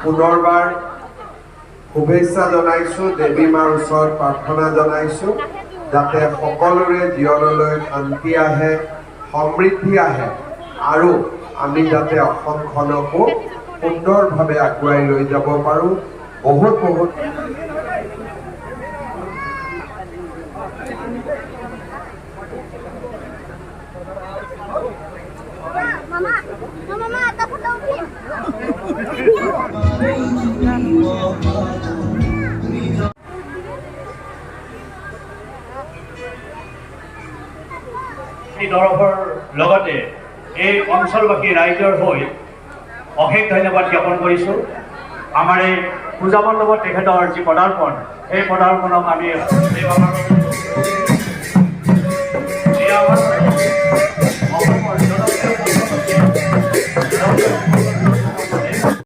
পুনৰবাৰ শুভেচ্ছা জনাইছোঁ, দেৱী মাৰ ওচৰত প্ৰাৰ্থনা জনাইছোঁ যাতে সকলোৰে জীৱনলৈ শান্তি আহে, সমৃদ্ধি আহে আৰু আমি যাতে অসমখনকো সুন্দৰভাৱে আগুৱাই লৈ যাব পাৰোঁ। বহুত দৰৱৰ লগতে এই অঞ্চলবাসী ৰাইজৰ হৈ অশেষ ধন্যবাদ জ্ঞাপন কৰিছোঁ। আমাৰ এই পূজা মণ্ডপত তেখেতৰ যি পদাৰ্পণ, সেই পদাৰ্পণক আমি অসমৰ